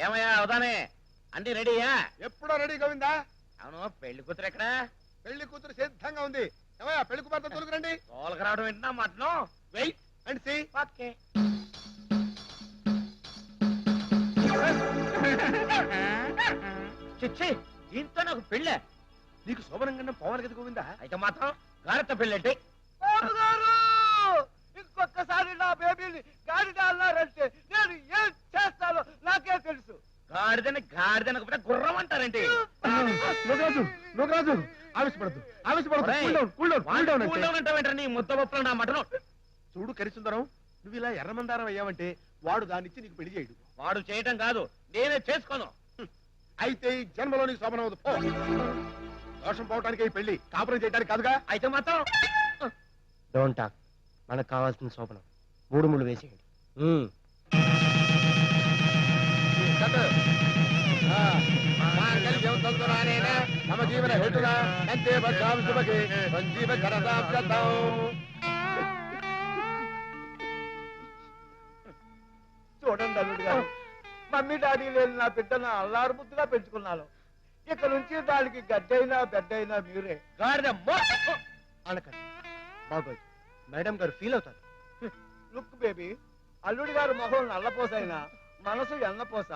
ఏమయ్యా అవుదానే అంటే రెడీయా? ఎప్పుడో రెడీ గోవిందా. అవును, పెళ్లి కూతురు ఎక్కడ? పెళ్లి కూతురు సిద్ధంగా ఉంది. ఏమయ్యా పెళ్లి కుమార్తె తోలుకురండి. తోలక రావడం వింటున్నా మటను. Wait and see okay. చిచ్చి, దీంతో నాకు పెళ్ళే. నీకు శోభనంగా పోవాలి కదా గోవిందా. అయితే మాత్రం గారెత్త పెళ్ళంటే ఇంకొకసారి నా బేబీని గాడిద అన్నారంటే నేను ఏం చేస్తానో నాకే తెలుసు. గాడిదని గాడిదనకపోతే గుర్రం అంటారంటే. నువ్వు ఆవేశపడద్దు అంటావేంట నీ ముద్ద పప్పులు నా మటను. చూడు కరిసుందరం, నువ్వు ఇలా ఎర్రమందారం అయ్యావంటే వాడు దాన్నిచ్చి నీకు పెళ్లి చేయడు. వాడు చేయటం కాదు, నేనే చేసుకోను. అయితే ఈ జన్మలో నీకు శోభనం అవదు. దోషం పోవటానికి ఈ పెళ్లి, కాపురం చేయడానికి కాదుగా. అయితే మాత్రం డోంట్ టాక్. మనకు కావాల్సిన శోభనం 3 ముళ్ళు వేసేయండి. నమ జీవన హేతునా అంతే బద్ధాం శుభకే సంజీవ కరదాం గతాం. చూడండి అల్లుడు గారు, మమ్మీ డాడీ లేని నా బిడ్డను అల్లారు ముద్దుగా పెంచుకున్నాను. ఇక నుంచి దానికి గడ్డైనా బెడ్డైనా మీరే. గాడిద అనకండి బాగోదు, మేడం గారు ఫీల్ అవుతారు. లుక్ బేబీ, అల్లుడి గారు మొహం నల్లపోసైనా మనసు ఎన్నపోస.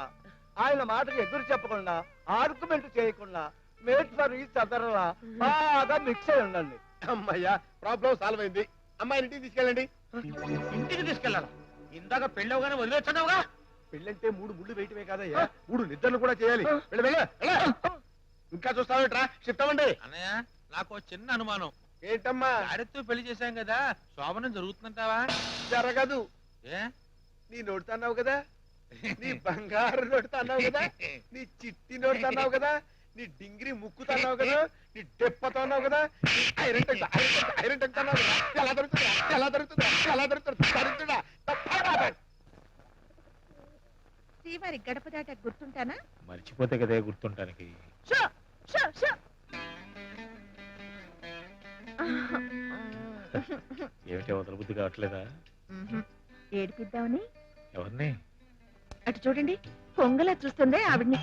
ఆయన మాటకి ఎదురు చెప్పకుండా, ఆర్గ్యుమెంట్ చేయకుండా మేట్ ఫర్ ఈ చదరలా బాగా మిక్స్ అయి ఉండండి. అమ్మయ్యా, ప్రాబ్లం సాల్వ్ అయింది. అమ్మాయిని ఇంటికి తీసుకెళ్ళండి. ఇంటికి తీసుకెళ్ళాలా? ఇందాక పెళ్ళి అవగానే వదిలేస్తున్నావుగా. పెళ్ళంటే 3 ముళ్ళు వేయటమే కాదయ్యా, 3 నిద్రలు కూడా చేయాలి. ఇంకా చూస్తావేట్రా, షిఫ్ట్ అవ్వండి. అన్నయ్య, నాకు చిన్న అనుమానం. ఏంటమ్మా? ఆడితో పెళ్లి చేశాం కదా, శోభనం జరుగుతుందంటావా? జరగదు. ఏ? నీ నోటితో అన్నావు కదా, నీ బంగారు నోటితో అన్నావు కదా, నీ చిట్టి నోటితో అన్నావు కదా, నీ డింగిరి ముక్కుతో అన్నావు కదా, నీ డెప్పతో అన్నావు కదా, నీ ఐరన్ టంగ్ అన్నావు కదా. ఎలా దొరుకుతుందా? ఎలా దొరుకుతుందా? ఎలా దొరుకుతుంది? దొరుకుతుందా? శ్రీవారి గడప దాట గుర్తుంటానా? మర్చిపోతే కదే గుర్తుంటానికి. ఏమిటి వదల బుద్ధి కావట్లేదా? ఏడిపిద్దామని. ఎవరిని? అటు చూడండి, పొంగలా చూస్తుందే ఆవిడ్ని.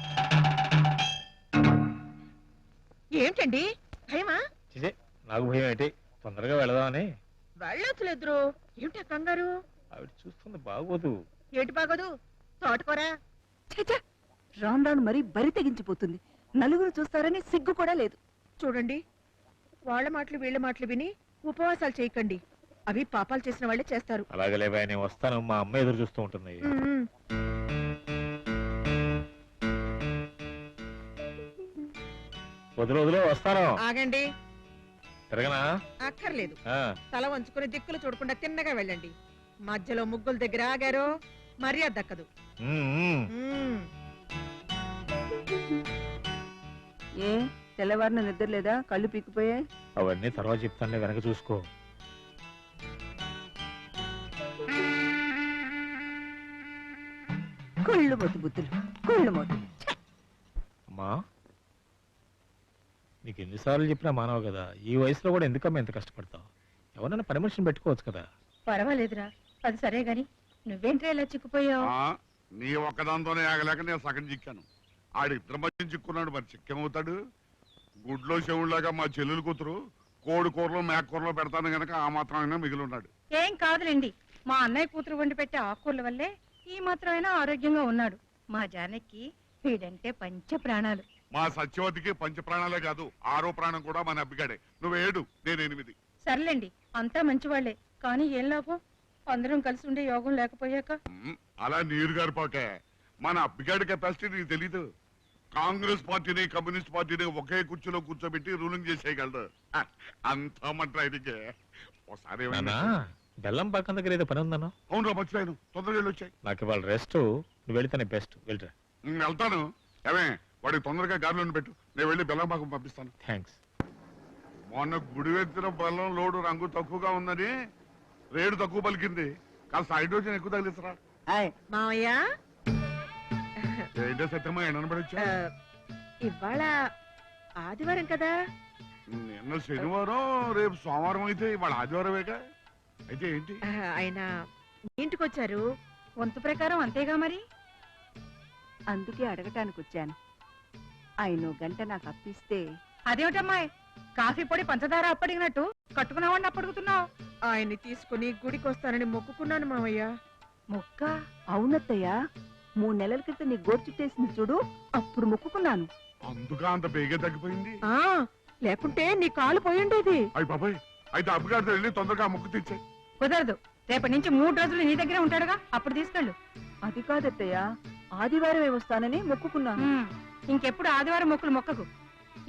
ఏమిటండి భయమా? చిజే, నాకు భయం ఏంటి, తొందరగా వెళదామని. వెళ్ళొచ్చులేదురు. ఏమిటా కంగారు? ఆవిడ చూస్తుంది బాగోదు. ఏటి బాగోదు? తోటకూరా రాను రాను మరీ బరి తెగించిపోతుంది. నలుగురు చూస్తారని సిగ్గు కూడా లేదు. చూడండి, వాళ్ళ మాటలు వీళ్ళ మాటలు విని ఉపవాసాలు చేయకండి. అవి పాపాలు చేసిన వాళ్ళే చేస్తారు. అలాగే లేవా, నేను వస్తాను. మా అమ్మ ఎదురు చూస్తూ ఉంటుంది. వదిలో వస్తాను. ఆగండి. తిరగనా? అక్కర్లేదు. తల వంచుకుని దిక్కులు చూడకుండా తిన్నగా వెళ్ళండి. మధ్యలో ముగ్గుల దగ్గర ఆగారు, మర్యాద దక్కదు. ఏ తెల్లవారిన నిద్ర లేదా? కళ్ళు పీకిపోయాయి. అవన్నీ తర్వాత చెప్తానులే, వెనక చూసుకో. కుళ్ళు మోతు బుద్ధులు, కుళ్ళు మోతు. అమ్మా, నీకు ఎన్నిసార్లు చెప్పినా మానవు కదా, ఈ వయసులో కూడా ఎందుకమ్మా ఎంత కష్టపడతావు? ఎవరన్నా పని మనిషిని పెట్టుకోవచ్చు కదా. పర్వాలేదురా, అది సరే గాని నువ్వేంట్రా ఇలా చిక్కుపోయావు? నీ ఒక్కదాంతోనే ఆగలేక నేను సగం చిక్కాను. ఆడిద్దరి మధ్య చిక్కున్నాడు, మరి చిక్కేమవుతాడు? గుడ్లో చెవుల్లాగా మా చెల్లెలు కూతురు కోడి కూరలో మేక కూరలో పెడతాను గనక ఆ మాత్రమైనా మిగిలి ఉన్నాడు. ఏం కాదులేండి, మా అన్నయ్య కూతురు వండి పెట్టే ఆకుకూరల వల్లే ఈ మాత్రమైనా ఆరోగ్యంగా ఉన్నాడు. మా జానకి వీడంటే పంచ ప్రాణాలు. మా సత్యవతికి పంచ ప్రాణాలే కాదు, 6వ ప్రాణం కూడా మన అబ్బిగాడే. నువ్వు 7, నేను 8. సర్లేండి, అంతా మంచివాళ్లే, కానీ ఏం లాభం? అందరం కలిసి ఉండే యోగం లేకపోయాక. అలా నీరు గారిపోకే. మన అబ్బిగాడి కెపాసిటీ నీకు తెలీదు. కాంగ్రెస్ పార్టీని కమ్యూనిస్ట్ పార్టీని ఒకే కుర్చీలో కూర్చోబెట్టి రూలింగ్ చేసేయగలరు. అంతా మన ట్రైనింగే. ఒకసారి బెల్లం పక్కన దగ్గర ఏదో పని ఉందన్నా? అవును, మర్చిపోయాను. తొందరగా వచ్చాయి. నాకు ఇవాళ రెస్ట్. నువ్వు వెళితేనే బెస్ట్. వెళ్ళరా. వెళ్తాను. ఏమే, వాడికి తొందరగా గారిలో పెట్టు, నేను వెళ్ళి బెల్లం పాకం పంపిస్తాను. థ్యాంక్స్. మొన్న గుడివెత్తిన బెల్లం లోడు రంగు తక్కువగా ఉందని రేటు తక్కువ పలికింది. కాస్త హైడ్రోజన్ ఎక్కువ తగిలిస్తారా? మావయ్య, ఏంటో సత్యమా ఎనబడొచ్చా? ఇవాళ ఆదివారం కదా. నిన్న శనివారం, రేపు సోమవారం అయితే ఇవాళ ఆదివారమేగా. అయితే ఏంటి? ఆయన ఇంటికి వచ్చారు, వంతు ప్రకారం అంతేగా మరి. అందుకే అడగటానికి వచ్చాను. ఆయన గంట నాకు అప్పిస్తే. అదేమిటమ్మాయి, కాఫీ పొడి పంచదార అప్పడిగినట్టు కట్టుకున్నావాడిని అప్పడుగుతున్నావు? ఆయన్ని తీసుకుని గుడికి వస్తానని మొక్కుకున్నాను మావయ్య. మొక్క అవునత్తయ్య, 3 నెలల క్రితం నీ గోరు చుట్టేసింది చూడు, అప్పుడు మొక్కుకున్నాను. అందుగా అంత బేగా తగ్గిపోయింది. ఆ లేకుంటే నీ కాలు పోయి ఉండేది. అయ్యి బాబాయ్, అయితే అబ్బగారితో వెళ్ళి తొందరగా ఆ ముక్కు తెచ్చాయి. కుదరదు, రేపటి నుంచి 3 రోజులు నీ దగ్గరే ఉంటాడుగా, అప్పుడు తీసుకెళ్ళు. అది కాదత్తయ్య, ఆదివారమే వస్తానని మొక్కుకున్నాను. ఇంకెప్పుడు ఆదివారం మొక్కులు మొక్కకు.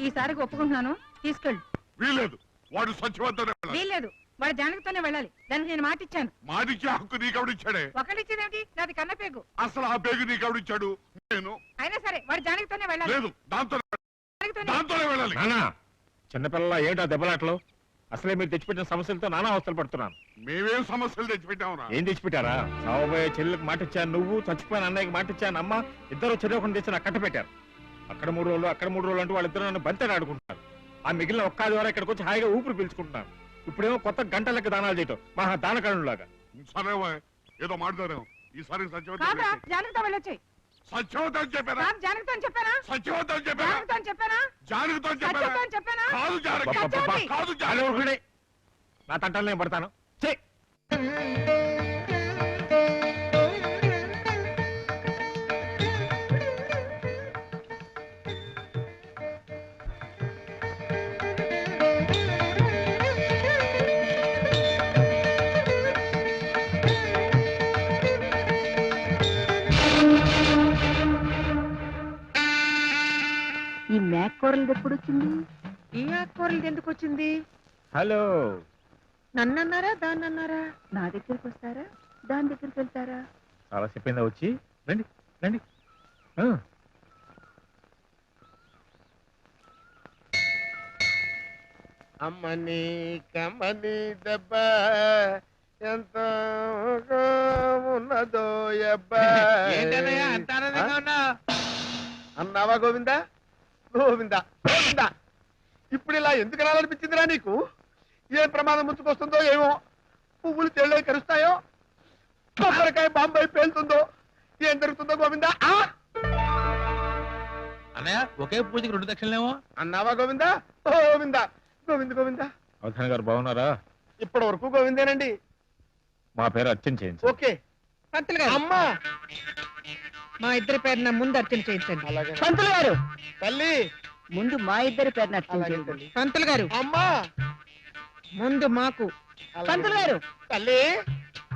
ఈసారికి ఒప్పుకుంటున్నాను, తీసుకెళ్ళు. వీలేదు, వాడు సత్యవంతనే వెళ్ళాలి. వీల్లేదు, వాడు జానకితోనే వెళ్ళాలి. దానికి నేను మాట ఇచ్చాను. మాడికి హక్కు నీకెవడిచ్చాడే? ఒకటిచ్చేదేమిటి, నాది కన్నపేగు. అసలు ఆ పేగు నీకెవడిచ్చాడు? నేను. అయినా సరే వాడు జానకితోనే వెళ్ళాలి. లేదు, జానకితోనే. దాంతోనే వెళ్ళాలి. నానా చిన్నపిల్లల ఏంటా దెబ్బలాట్లు? అసలే మీరు తెచ్చిపెట్టిన సమస్యలతో నానా అవస్థలు పడుతున్నాను. మేమేం సమస్యలు తెచ్చిపెట్టావురా? ఏం తెచ్చిపెట్టారా? సావబోయే చెల్లెలకు మాట ఇచ్చాను, నువ్వు చచ్చిపోయిన అన్నయ్యకి మాట ఇచ్చాను, అమ్మ ఇద్దరు చెరవకుండా తెచ్చి నాకు కట్ట పెట్టారు. అక్కడ 3 రోజులు అక్కడ 3 రోజులు అంటూ వాళ్ళిద్దరు నన్ను బంతని ఆడుకుంటున్నారు. ఆ మిగిలిన ఒక్క ద్వారా ఇక్కడికి వచ్చి హాయిగా ఊపిరి పీల్చుకుంటున్నాను. ఇప్పుడేమో కొత్త గంట లెక్క దానాలు చేయటం, మహా దానకరుణులాగా. సరే ఏదో మాట్లాడారేమో. ఈసారి కాదా, జానకితో వెళ్ళొచ్చాయి. సత్యవతం చెప్పారా? జానకితో చెప్పానా? సత్యవతం చెప్పారా? జానకితో చెప్పానా? జానకితో చెప్పారా? సత్యతో చెప్పానా? కాదు జానకి, అబ్బబ్బబ్బా. కాదు చాలా జానకి. ఊరుకునే. నా తంటాలు నేను పడతాను. ఛీ! ఈ మేక్కూరలు ఎప్పుడు వచ్చింది? ఈ ఆకుకూరలు ఎందుకు వచ్చింది? హలో, నన్నన్నారా దాన్నన్నారా? నా దగ్గరికి వస్తారా, దాని దగ్గరికి వెళ్తారా? చాలా చెప్పిందా వచ్చి? రండి రండి. ఆ, అమ్మని కమ్మని దెబ్బ ఎంత ఉన్నదో అబ్బా. ఏంటన్నయ్య అంత ఆనందంగా ఉన్నావు? అన్నావా గోవిందా? గోవిందా గోవిందా, ఇప్పుడు ఇలా ఎందుకు రాలనిపించిందిరా నీకు? ఏ ప్రమాదం ముంచుకొస్తుందో ఏమో, పువ్వులు తెళ్ళై కరుస్తాయో, కొబ్బరికాయ బాంబై పేలుతుందో, ఏం జరుగుతుందో గోవిందా? అన్నయ్య ఒకే పూజకి 2 దక్షిణలేమో. అన్నావా గోవిందా? గోవిందా గోవింద గోవిందా. అవధాన గారు బాగున్నారా? ఇప్పటి వరకు గోవిందేనండి. మా పేరు అర్చన చేయించు. ఓకే. పంతులు గారు, అమ్మా మా ఇద్దరి పేరున ముందు అర్చన చేయించండి. అలాగే పంతులు గారు, తల్లి. ముందు మా ఇద్దరి పేరు అలాగే నచ్చింది. తల్లి. పంతులు గారు, అమ్మా ముందు మాకు. అలాగే. పంతులు గారు, తల్లి.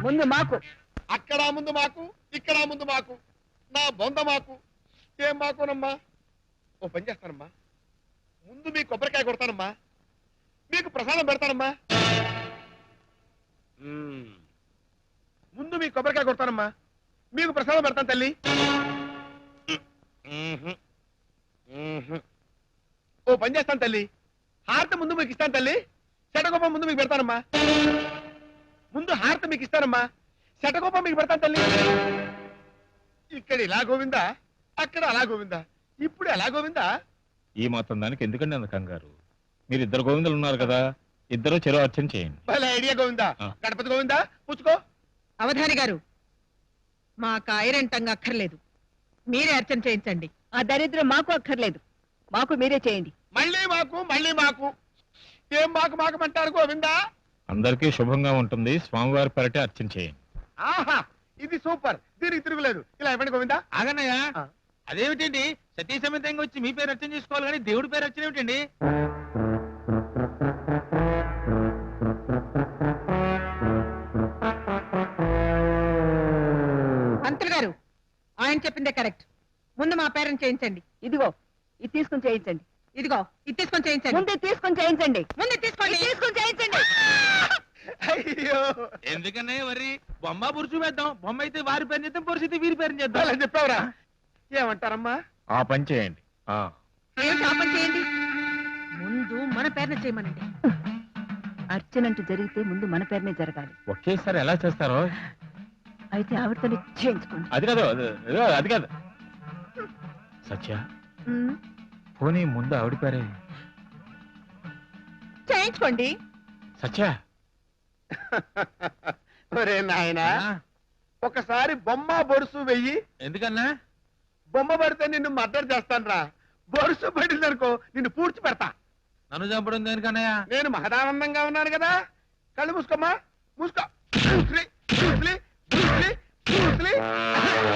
ముందు మాకు. అక్కడ ముందు మాకు, ఇక్కడ ముందు మాకు, నా బొంద మాకు. ఏం మాకునమ్మా? ఓ పని చేస్తానమ్మా, ముందు మీ కొబ్బరికాయ కొడతానమ్మా, మీకు ప్రసాదం పెడతానమ్మా. ముందు మీ కొబ్బరికాయ కొడతానమ్మా, మీకు ప్రసాదం పెడతాను తల్లి. ఓ పని చేస్తాను తల్లి, హారతి ముందు మీకు ఇస్తాను తల్లి, శటకోపం ముందు మీకు పెడతానమ్మా. ముందు హారతి మీకు ఇస్తానమ్మా, శటకోపం మీకు పెడతాను తల్లి. ఇక్కడ ఇలా గోవిందా, అక్కడ అలా గోవిందా, ఇప్పుడు ఎలా గోవిందా? ఈ మాత్రం దానికి ఎందుకండి అంత కంగారు? మీరు 2 గోవిందలు ఉన్నారు కదా, ఇద్దరు చెరో అర్చన చేయండి. భలే ఐడియా గోవిందా. ఆ. గణపతి గోవిందా పుచ్చుకో. అవధాని గారు, మాకు ఐరంటంగా అక్కర్లేదు, మీరే అర్చన చేయించండి. ఆ దరిద్రం మాకు అక్కర్లేదు, మాకు మీరే చేయండి. మళ్ళీ మాకు, మళ్ళీ మాకు, ఏం మాకు మాకమంటారు గోవిందా? అందరికీ శుభంగా ఉంటుంది, స్వామివారి పేరటే అర్చన చేయండి. ఆహా, ఇది సూపర్, దీనికి తిరుగులేదు. ఇలా ఇవ్వండి గోవిందా. ఆగన్నయ్య, ఆ. అదేమిటండి సతీ సమేతంగా వచ్చి మీ పేరు అర్చన చేసుకోవాలి కానీ దేవుడి పేరు అర్చన ఏమిటండి? పంతులు గారు, ఆయన చెప్పిందే కరెక్ట్. ముందు మా పేరెంట్ చేయించండి. ఇదిగో ఇది తీసుకుని చేయించండి. ఇదిగో ఇది తీసుకొని చేయించండి. ముందు ఇది తీసుకుని చేయించండి. ముందు తీసుకోండి. తీసుకుని చేయించండి. అయ్యో, ఎందుకన్నయ్య వరి బొమ్మ పురుషు వేద్దాం, బొమ్మ అయితే వారి పేరు చేద్దాం, పురుషు అయితే వీరి పేరు చేద్దాం. అలా చెప్పావురా. ఏమంటారమ్మా? ఆ పని చేయండి. ఆ, ఏమిటి ఆ పని చేయండి? ముందు మన పేరున చేయమనండి. అర్చనంటూ జరిగితే ముందు మన పేరునే జరగాలి. ఒకేసారి ఎలా చేస్తారో? అయితే ఆవిడతోనే చేయించుకోండి. అది కాదు, అది కాదు. సత్య, ఉమ్, పోనీ ముందు ఆవిడ పేరే. చేయించుకోండి. సత్య, ఒరే నాయనా, ఆ, ఒకసారి బొమ్మ బొరుసు వెయ్యి. ఎందుకన్నా? బొమ్మ పడితే నిన్ను మర్డర్ చేస్తాను రా. బొరుసు పడిందనుకో నిన్ను పూడ్చి పెడతా. నన్ను చంపడం దేనికన్నయ్య? నేను మహదానందంగా ఉన్నాను కదా. కళ్ళు మూసుకోమ్మా, మూసుకో. Bruce Lee, Bruce Lee,